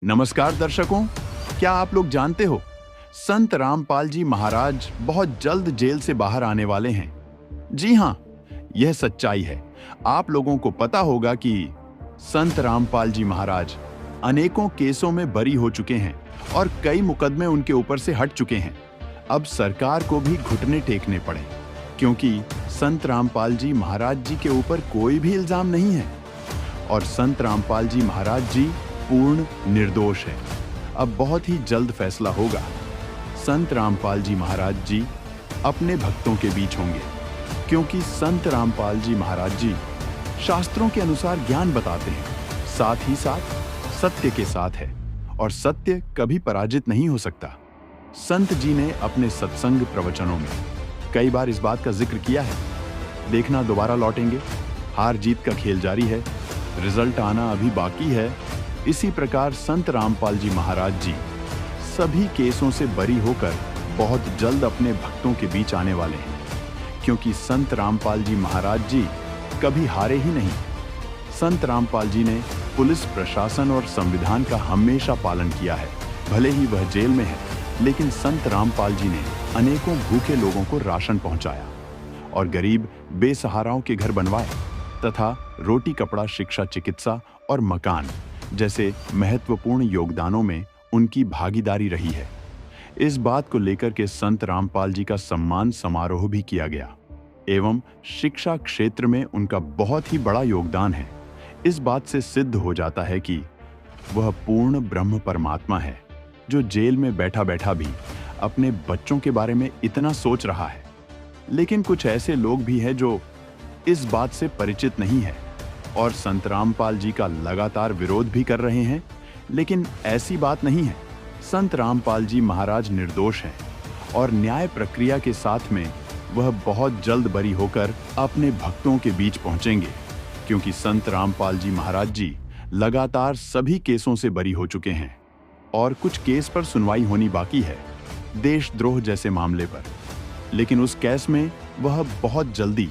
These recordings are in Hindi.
नमस्कार दर्शकों, क्या आप लोग जानते हो संत रामपाल जी महाराज बहुत जल्द जेल से बाहर आने वाले हैं। जी हाँ, यह सच्चाई है। आप लोगों को पता होगा कि संत रामपाल जी महाराज अनेकों केसों में बरी हो चुके हैं और कई मुकदमे उनके ऊपर से हट चुके हैं। अब सरकार को भी घुटने टेकने पड़े क्योंकि संत रामपाल जी महाराज जी के ऊपर कोई भी इल्जाम नहीं है और संत रामपाल जी महाराज जी पूर्ण निर्दोष है। अब बहुत ही जल्द फैसला होगा। संत रामपाल जी महाराज जी अपने भक्तों के बीच होंगे क्योंकि संत रामपाल जी महाराज जी शास्त्रों के अनुसार ज्ञान बताते हैं, साथ ही साथ सत्य के साथ है और सत्य कभी पराजित नहीं हो सकता। संत जी ने अपने सत्संग प्रवचनों में कई बार इस बात का जिक्र किया है। देखना दोबारा लौटेंगे, हार जीत का खेल जारी है, रिजल्ट आना अभी बाकी है। इसी प्रकार संत रामपाल जी महाराज जी सभी केसों से बरी होकर बहुत जल्द अपने भक्तों के बीच आने वाले हैं क्योंकि संत रामपाल जी महाराज जी कभी हारे ही नहीं। संत रामपाल जी ने पुलिस प्रशासन और संविधान का हमेशा पालन किया है। भले ही वह जेल में है, लेकिन संत रामपाल जी ने अनेकों भूखे लोगों को राशन पहुंचाया और गरीब बेसहाराओं के घर बनवाए तथा रोटी, कपड़ा, शिक्षा, चिकित्सा और मकान जैसे महत्वपूर्ण योगदानों में उनकी भागीदारी रही है। इस बात को लेकर के संत रामपाल जी का सम्मान समारोह भी किया गया एवं शिक्षा क्षेत्र में उनका बहुत ही बड़ा योगदान है। इस बात से सिद्ध हो जाता है कि वह पूर्ण ब्रह्म परमात्मा है जो जेल में बैठा बैठा भी अपने बच्चों के बारे में इतना सोच रहा है। लेकिन कुछ ऐसे लोग भी हैं जो इस बात से परिचित नहीं है और संत रामपाल जी का लगातार विरोध भी कर रहे हैं। लेकिन ऐसी बात नहीं है। संत रामपाल जी महाराज निर्दोष हैं और न्याय प्रक्रिया के साथ में वह बहुत जल्द बरी होकर अपने भक्तों के बीच पहुंचेंगे क्योंकि संत रामपाल जी महाराज जी लगातार सभी केसों से बरी हो चुके हैं और कुछ केस पर सुनवाई होनी बाकी है, देशद्रोह जैसे मामले पर। लेकिन उस केस में वह बहुत जल्दी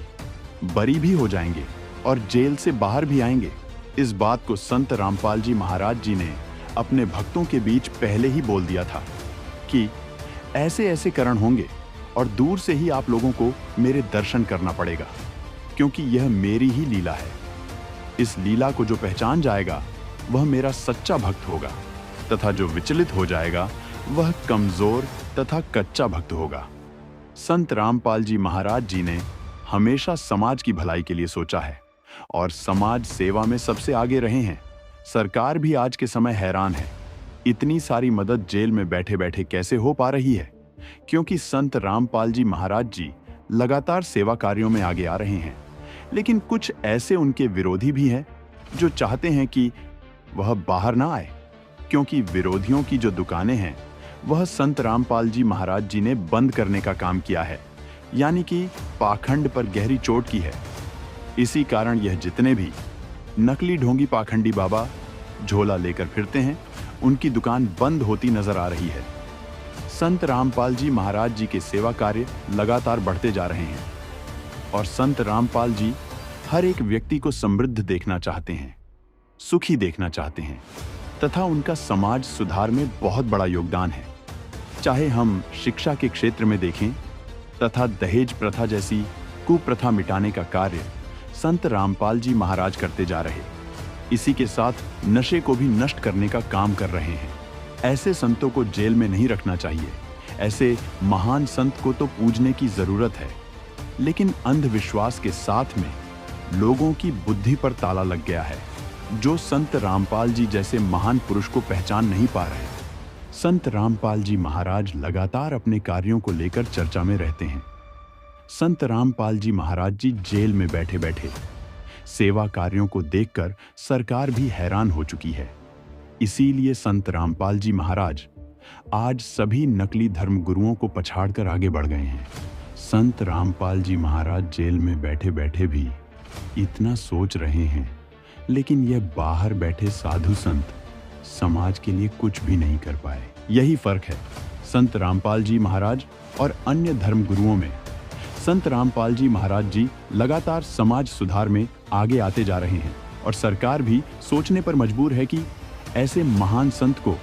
बरी भी हो जाएंगे और जेल से बाहर भी आएंगे। इस बात को संत रामपाल जी महाराज जी ने अपने भक्तों के बीच पहले ही बोल दिया था कि ऐसे ऐसे करण होंगे और दूर से ही आप लोगों को मेरे दर्शन करना पड़ेगा क्योंकि यह मेरी ही लीला है। इस लीला को जो पहचान जाएगा वह मेरा सच्चा भक्त होगा तथा जो विचलित हो जाएगा वह कमजोर तथा कच्चा भक्त होगा। संत रामपाल जी महाराज जी ने हमेशा समाज की भलाई के लिए सोचा है और समाज सेवा में सबसे आगे रहे हैं। सरकार भी आज के समय हैरान है, इतनी सारी मदद जेल में बैठे बैठे कैसे हो पा रही है, क्योंकि संत रामपाल जी महाराज जी लगातार सेवा कार्यों में आगे आ रहे हैं। लेकिन कुछ ऐसे उनके विरोधी भी हैं जो चाहते हैं कि वह बाहर ना आए क्योंकि विरोधियों की जो दुकानें हैं वह संत रामपाल जी महाराज जी ने बंद करने का काम किया है, यानी कि पाखंड पर गहरी चोट की है। इसी कारण यह जितने भी नकली ढोंगी पाखंडी बाबा झोला लेकर फिरते हैं उनकी दुकान बंद होती नजर आ रही है। संत रामपाल जी महाराज जी के सेवा कार्य लगातार बढ़ते जा रहे हैं और संत रामपाल जी हर एक व्यक्ति को समृद्ध देखना चाहते हैं, सुखी देखना चाहते हैं तथा उनका समाज सुधार में बहुत बड़ा योगदान है। चाहे हम शिक्षा के क्षेत्र में देखें तथा दहेज प्रथा जैसी कुप्रथा मिटाने का कार्य संत रामपाल जी महाराज करते जा रहे, इसी के साथ नशे को भी नष्ट करने का काम कर रहे हैं। ऐसे संतों को जेल में नहीं रखना चाहिए। ऐसे महान संत को तो पूजने की जरूरत है, लेकिन अंधविश्वास के साथ में लोगों की बुद्धि पर ताला लग गया है जो संत रामपाल जी जैसे महान पुरुष को पहचान नहीं पा रहे। संत रामपाल जी महाराज लगातार अपने कार्यों को लेकर चर्चा में रहते हैं। संत रामपाल जी महाराज जी जेल में बैठे बैठे सेवा कार्यों को देखकर सरकार भी हैरान हो चुकी है। इसीलिए संत रामपाल जी महाराज आज सभी नकली धर्मगुरुओं को पछाड़कर आगे बढ़ गए हैं। संत रामपाल जी महाराज जेल में बैठे बैठे भी इतना सोच रहे हैं, लेकिन यह बाहर बैठे साधु संत समाज के लिए कुछ भी नहीं कर पाए। यही फर्क है संत रामपाल जी महाराज और अन्य धर्मगुरुओं में। संत रामपाल जी महाराज जी लगातार समाज सुधार में आगे आते जा रहे हैं और सरकार भी सोचने पर मजबूर है कि ऐसे महान संत को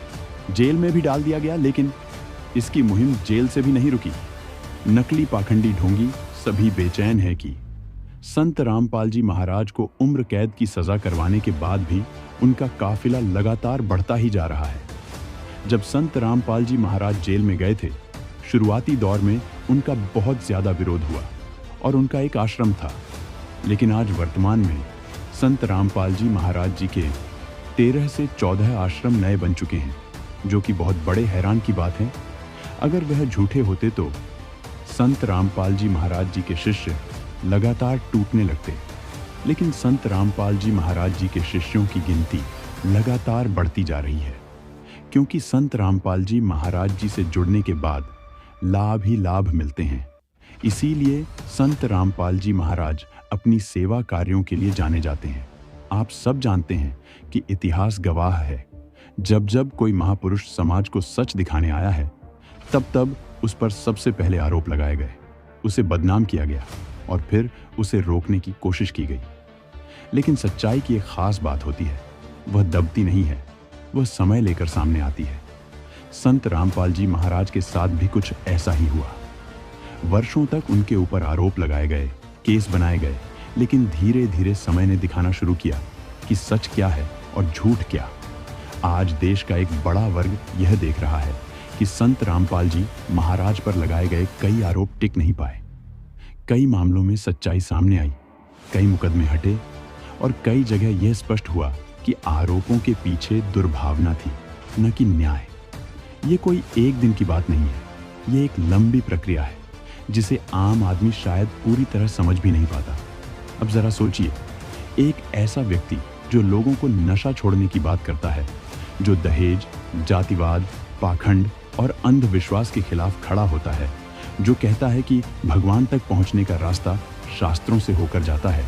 जेल में भी डाल दिया गया, लेकिन इसकी मुहिम जेल से भी नहीं रुकी। नकली पाखंडी ढोंगी सभी बेचैन है कि संत रामपाल जी महाराज को उम्र कैद की सजा करवाने के बाद भी उनका काफिला लगातार बढ़ता ही जा रहा है। जब संत रामपाल जी महाराज जेल में गए थे, शुरुआती दौर में उनका बहुत ज्यादा विरोध हुआ और उनका एक आश्रम था, लेकिन आज वर्तमान में संत रामपाल जी महाराज जी के 13 से 14 आश्रम नए बन चुके हैं, जो कि बहुत बड़े हैरान की बात है। अगर वह झूठे होते तो संत रामपाल जी महाराज जी के शिष्य लगातार टूटने लगते, लेकिन संत रामपाल जी महाराज जी के शिष्यों की गिनती लगातार बढ़ती जा रही है, क्योंकि संत रामपाल जी महाराज जी से जुड़ने के बाद लाभ ही लाभ मिलते हैं। इसीलिए संत रामपाल जी महाराज अपनी सेवा कार्यों के लिए जाने जाते हैं। आप सब जानते हैं कि इतिहास गवाह है, जब जब कोई महापुरुष समाज को सच दिखाने आया है, तब तब उस पर सबसे पहले आरोप लगाए गए, उसे बदनाम किया गया और फिर उसे रोकने की कोशिश की गई। लेकिन सच्चाई की एक खास बात होती है, वह दबती नहीं है, वह समय लेकर सामने आती है। संत रामपाल जी महाराज के साथ भी कुछ ऐसा ही हुआ। वर्षों तक उनके ऊपर आरोप लगाए गए, केस बनाए गए, लेकिन धीरे धीरे समय ने दिखाना शुरू किया कि सच क्या है और झूठ क्या। आज देश का एक बड़ा वर्ग यह देख रहा है कि संत रामपाल जी महाराज पर लगाए गए कई आरोप टिक नहीं पाए। कई मामलों में सच्चाई सामने आई, कई मुकदमे हटे और कई जगह यह स्पष्ट हुआ कि आरोपों के पीछे दुर्भावना थी, न कि न्याय। ये कोई एक दिन की बात नहीं है, ये एक लंबी प्रक्रिया है जिसे आम आदमी शायद पूरी तरह समझ भी नहीं पाता। अब जरा सोचिए, एक ऐसा व्यक्ति जो लोगों को नशा छोड़ने की बात करता है, जो दहेज, जातिवाद, पाखंड और अंधविश्वास के खिलाफ खड़ा होता है, जो कहता है कि भगवान तक पहुंचने का रास्ता शास्त्रों से होकर जाता है,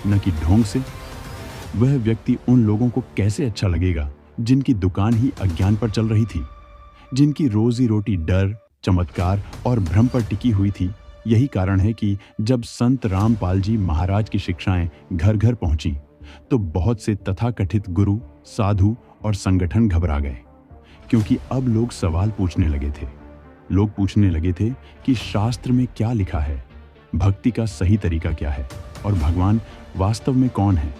न कि ढोंग से। वह व्यक्ति उन लोगों को कैसे अच्छा लगेगा जिनकी दुकान ही अज्ञान पर चल रही थी, जिनकी रोजी रोटी डर, चमत्कार और भ्रम पर टिकी हुई थी। यही कारण है कि जब संत रामपाल जी महाराज की शिक्षाएं घर घर पहुंची, तो बहुत से तथाकथित गुरु, साधु और संगठन घबरा गए, क्योंकि अब लोग सवाल पूछने लगे थे। लोग पूछने लगे थे कि शास्त्र में क्या लिखा है, भक्ति का सही तरीका क्या है और भगवान वास्तव में कौन है।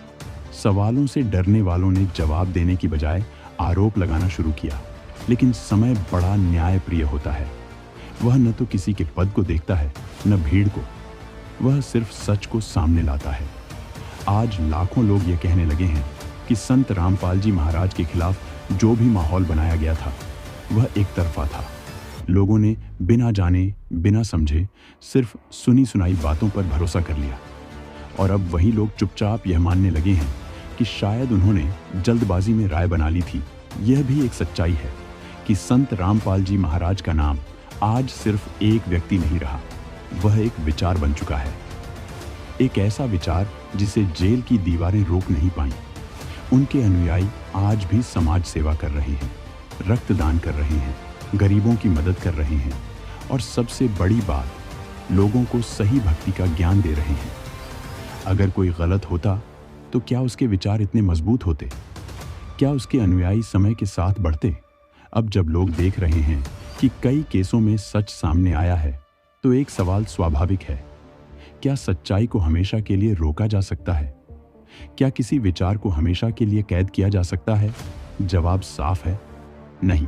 सवालों से डरने वालों ने जवाब देने की बजाय आरोप लगाना शुरू किया। लेकिन समय बड़ा न्यायप्रिय होता है। वह न तो किसी के पद को देखता है, न भीड़ को, वह सिर्फ सच को सामने लाता है। आज लाखों लोग ये कहने लगे हैं कि संत रामपाल जी महाराज के खिलाफ जो भी माहौल बनाया गया था, वह एक तरफा था। लोगों ने बिना जाने, बिना समझे, सिर्फ सुनी सुनाई बातों पर भरोसा कर लिया। और अब वही लोग चुपचाप यह मानने लगे हैं कि शायद उन्होंने जल्दबाजी में राय बना ली थी। यह भी एक सच्चाई है कि संत रामपाल जी महाराज का नाम आज सिर्फ एक व्यक्ति नहीं रहा, वह एक विचार बन चुका है। एक ऐसा विचार जिसे जेल की दीवारें रोक नहीं पाईं। उनके अनुयायी आज भी समाज सेवा कर रहे हैं, रक्तदान कर रहे हैं, गरीबों की मदद कर रहे हैं और सबसे बड़ी बात, लोगों को सही भक्ति का ज्ञान दे रहे हैं। अगर कोई गलत होता तो क्या उसके विचार इतने मजबूत होते? क्या उसके अनुयायी समय के साथ बढ़ते? अब जब लोग देख रहे हैं कि कई केसों में सच सामने आया है, तो एक सवाल स्वाभाविक है, क्या सच्चाई को हमेशा के लिए रोका जा सकता है? क्या किसी विचार को हमेशा के लिए कैद किया जा सकता है? जवाब साफ है, नहीं।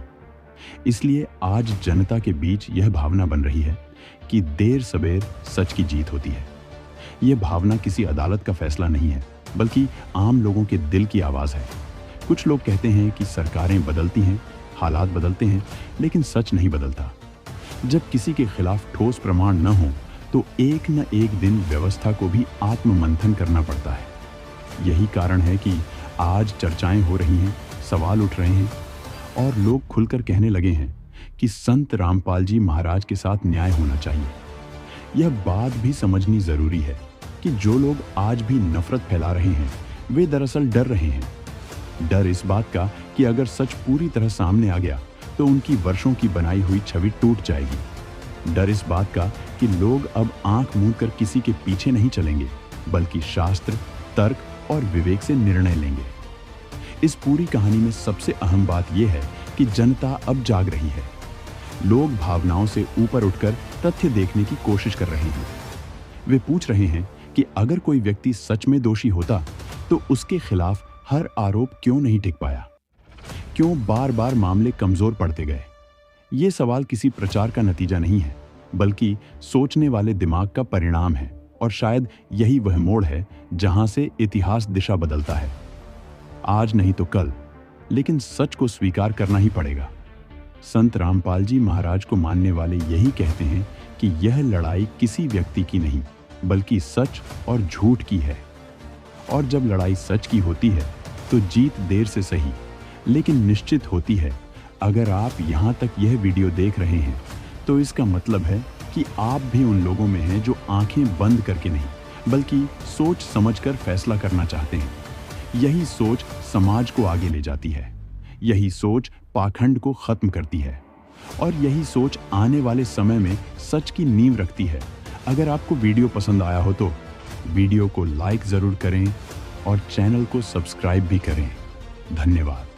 इसलिए आज जनता के बीच यह भावना बन रही है कि देर सबेर सच की जीत होती है। यह भावना किसी अदालत का फैसला नहीं है, बल्कि आम लोगों के दिल की आवाज है। कुछ लोग कहते हैं कि सरकारें बदलती हैं, हालात बदलते हैं, लेकिन सच नहीं बदलता। जब किसी के खिलाफ ठोस प्रमाण न हो, तो एक न एक दिन व्यवस्था को भी आत्ममंथन करना पड़ता है। यही कारण है कि आज चर्चाएं हो रही हैं, सवाल उठ रहे हैं और लोग खुलकर कहने लगे हैं कि संत रामपाल जी महाराज के साथ न्याय होना चाहिए। यह बात भी समझनी जरूरी है कि जो लोग आज भी नफरत फैला रहे हैं, वे दरअसल डर रहे हैं। डर इस बात का कि अगर सच पूरी तरह सामने आ गया तो उनकी वर्षों की बनाई हुई छवि टूट जाएगी। डर इस बात का कि लोग अब आंख मूंद कर किसी के पीछे नहीं चलेंगे, बल्कि शास्त्र, तर्क और विवेक से निर्णय लेंगे। इस पूरी कहानी में सबसे अहम बात यह है कि जनता अब जाग रही है। लोग भावनाओं से ऊपर उठकर तथ्य देखने की कोशिश कर रहे हैं। वे पूछ रहे हैं कि अगर कोई व्यक्ति सच में दोषी होता तो उसके खिलाफ हर आरोप क्यों नहीं टिक पाया? क्यों बार बार मामले कमजोर पड़ते गए? ये सवाल किसी प्रचार का नतीजा नहीं है, बल्कि सोचने वाले दिमाग का परिणाम है। और शायद यही वह मोड़ है जहां से इतिहास दिशा बदलता है। आज नहीं तो कल, लेकिन सच को स्वीकार करना ही पड़ेगा। संत रामपाल जी महाराज को मानने वाले यही कहते हैं कि यह लड़ाई किसी व्यक्ति की नहीं, बल्कि सच और झूठ की है। और जब लड़ाई सच की होती है तो जीत देर से सही, लेकिन निश्चित होती है। अगर आप यहाँ तक यह वीडियो देख रहे हैं तो इसका मतलब है कि आप भी उन लोगों में हैं जो आंखें बंद करके नहीं, बल्कि सोच समझकर फैसला करना चाहते हैं। यही सोच समाज को आगे ले जाती है, यही सोच पाखंड को खत्म करती है, और यही सोच आने वाले समय में सच की नींव रखती है। अगर आपको वीडियो पसंद आया हो तो वीडियो को लाइक जरूर करें और चैनल को सब्सक्राइब भी करें। धन्यवाद।